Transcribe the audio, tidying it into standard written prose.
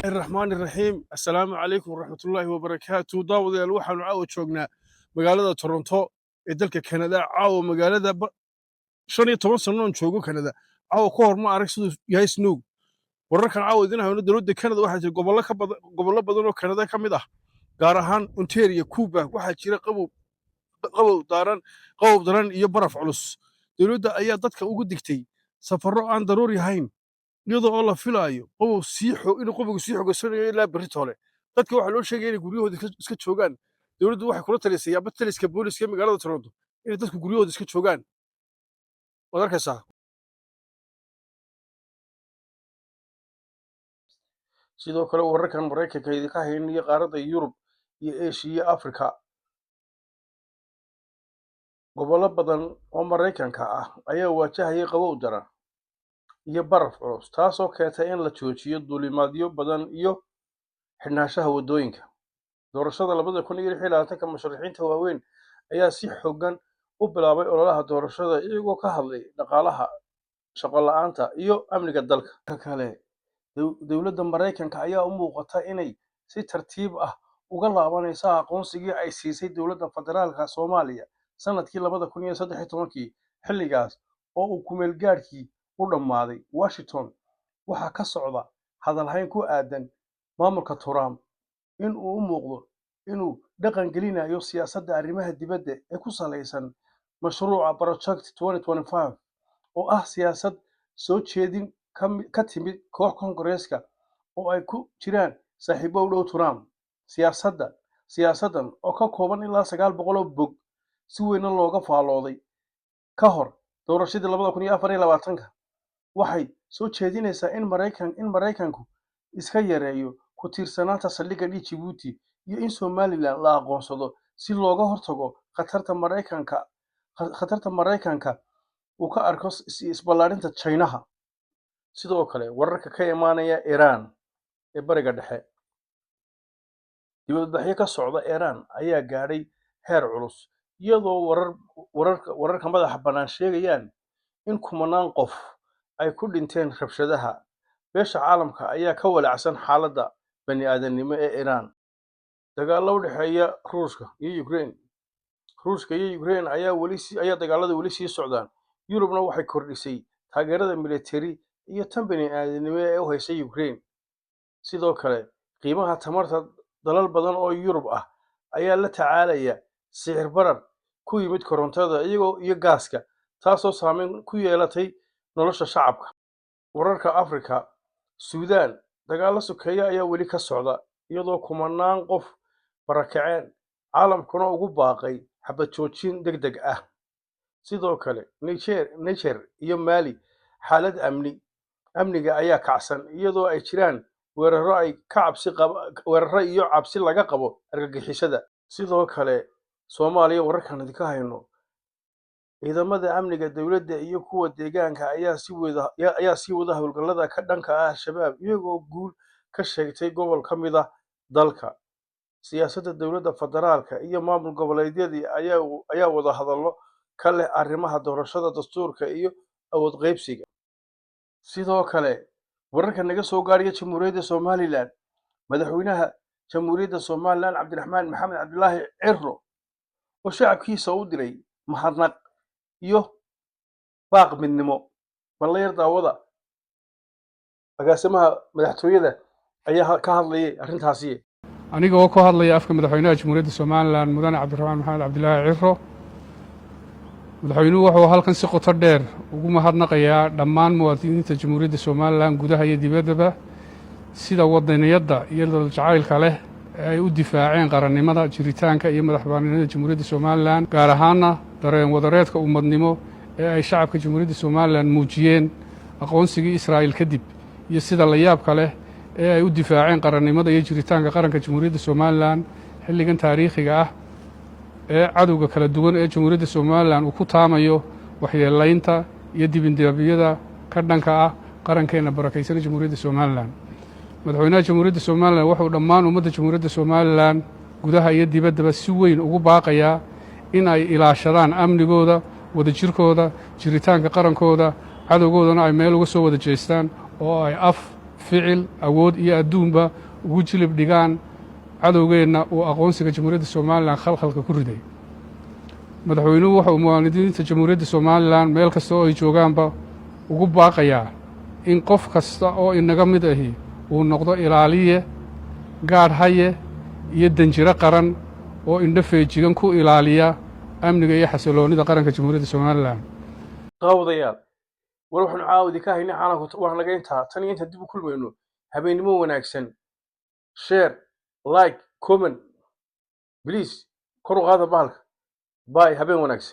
الرحمن الرحيم السلام عليكم ورحمة الله وبركاته داود waxaanu caawa joognaa magaalada Toronto ee dalka Canada caawa magaalada 15 sano joogo Canada caawa ka hor ma arag sidoo yahay snow wararkan caawa idin hayno dawladda Canada waxa jira gobollo badan oo Canada ka mid ah gaar ahaan Ontario Quebec waxa jira qabow daran iyo baraf culus dawladda ayaa dadka ugu digtay safarro aan daruuri ahayn iyadoo oo la filayo inuu qofku sii xoogaynayo ilaa Britole dadka waxa loo sheegay inay guryahooda iska joogaan dawladdu waxay kula talisay taliska booliska magaalada Toronto inay dadku guryahooda iska joogaan wad arkaysaa sidoo kale wararkan Mareykanka idinka haynaya qaaradda Yurub iyo Aasiya iyo Afrika gobollo badan oo Mareykanka ah ayaa wajahaya qabow daran iyo baraf culus taasoo keentay in la joojiyo duulimaadyo badan iyo xidhnaanshaha wadooyinka doorashada 2026 musharaxiinta waaweyn ayaa si xooggan u bilaabay ololaha doorashada iyagoo ka hadlay dhaqaalaha shaqo la'aanta iyo amniga dalka kale dawladda Mareykanka ayaa u muuqata inay si tartiib ah uga laabanayso aqoonsigii ay siisay dawladda federaalka Soomaaliya sanadkii 2013 xilligaas oo uu ku meel gaarkii u dhammaaday Washington waxa ka socda hadalhayn ku aadan maamulka Trump in uu u muuqdo inuu dhaqan gelinayo siyaasadda arrimaha dibadda ee ku saleysan mashruuca Project 2025 oo ah siyaasad soo jeedin ka timid koox Kongareeska oo ay ku jiraan saaxiibo u dhow Trump siyaasadan oo ka kooban ilaa 900 bog si weyn looga faalooday ka hor doorashadii 2024 waxay soo jeedinaysaa in Mareykanku iska yareeyo ku tiirsanaanta saldhigga Djibouti iyo in Somaliland la aqoonsado si looga hortago khatarta Mareykanka uu ka arko isballaarinta Chinaha sidoo kale wararka ka imaanaya Iran ee bariga dhexe dibadbaxyo ka socda Iran ayaa gaadhay heer culus iyadoo wararka madaxa bannaan sheegayaan in kumanaan qof ay ku dhinteen rabshadaha beesha caalamka ayaa ka walacsan xaaladda bani'aadanimo ee Iran dagaallo u dhexeeya Ruushka iyo Ukraine ayaa dagaalada weli sii socdaan Yurubna waxay kordhisay taageerada military iyo tan bani'aadanimo ee u haysa Ukraine sidoo kale qiimaha tamarta dalal badan oo Yurub ah ayaa la tacaalaya sicir barar ku yimid korontada iyo gaaska taasoo saameyn ku yeelatay nolosha shacabka wararka Afrika Suudaan dagaallo sokeeye ayaa weli ka socda iyadoo kumanaan qof barakaceen caalamkuna ugu baaqay xabad joojin degdeg ah sidoo kale Niger iyo Mali xaalad amniga ayaa kacsan iyadoo ay jiraan weerarro iyo cabsi laga qabo argagixisada sidoo kale Soomaaliya wararkan idinka hayno ciidamada amniga dawladda iyo kuwa deegaanka ayaa sii wada howlgallada ka dhanka ah Shabaab iyagoo guul ka sheegtay gobol ka mid ah dalka siyaasadda dawladda federaalka iyo maamul goboleedyadii ayaa wada hadallo ka leh arrimaha doorashada dastuurka iyo awood qaybsiga sidoo kale wararka naga soo gaaraya Jamhuuriyadda Somaliland madaxweynaha Jamhuuriyadda Somaliland Cabdiraxmaan Maxamed Cabdilaahi Cirro oo shacabkiisa u diray mahadnaq iyo baaq midnimo balleer daawada agaasimaha madaxtooyada ayaa ka hadlayay arrintaasi aniga oo ku hadlaya afka madaxweynaha Jamhuuriyadda Somaliland mudane Cabdiraxmaan Maxamed Cabdilaahi Cirro madaxweynuhu wuxuu halkan si qoto dheer ugu mahadnaqayaa dhammaan muwaadiniinta Jamhuuriyadda Somaliland gudaha iyo dibaddaba sida wadaniyadda iyo jacaylka leh ay u difaaceen qarannimada jiritaanka iyo madaxbannaanida Jamhuuriyadda Somaliland gaar ahaanna dareen wadareedka ummadnimo ee ay shacabka Jamhuuriyadda Somaliland muujiyeen aqoonsigii Israa'iil kadib iyo sida la yaabka leh ee ay u difaaceen qarannimada iyo jiritaanka qaranka Jamhuuriyadda Somaliland xilligan taariikhiga ah ee cadowga kala duwan ee Jamhuuriyadda Somaliland uu ku taamayo waxyeelaynta iyo dibindaabiyada ka dhanka ah qarankeena barakaysan Jamhuuriyadda Somaliland madaxweynaha Jamhuuriyadda Somaliland wuxuu dhammaan ummadda Jamhuuriyadda Somaliland gudaha iyo dibaddaba si weyn ugu baaqayaa in ay ilaashadaan amnigooda wadajirkooda jiritaanka qarankooda cadowgoodana ay meel uga soo wada jeestaan oo ay af ficil awood iyo adduunba ugu jilib dhigaan cadowgeenna uu aqoonsiga jamhuuriyadda somalilan khalkhalka ku riday madaxweynuhu waxa uu muwaadiniinta jamhuuriyadda somalilan meel kasta oo ay joogaanba ugu baaqayaa in qof kasta oo inaga mid ahi uu noqdo ilaaliye gaadh haye iyo danjiro qaran oo indho feejigan ku ilaaliya amniga iyo xasiloonida qaranka jamhuuriyadda somalilan daawadayaal war waxaanu caawidi ka haynay caalamka wax laga intaa tan iyo inta dib u kulmayno habeennimo wanaagsan share like comment please kor u qaada bahalka bye habeen wanaagsan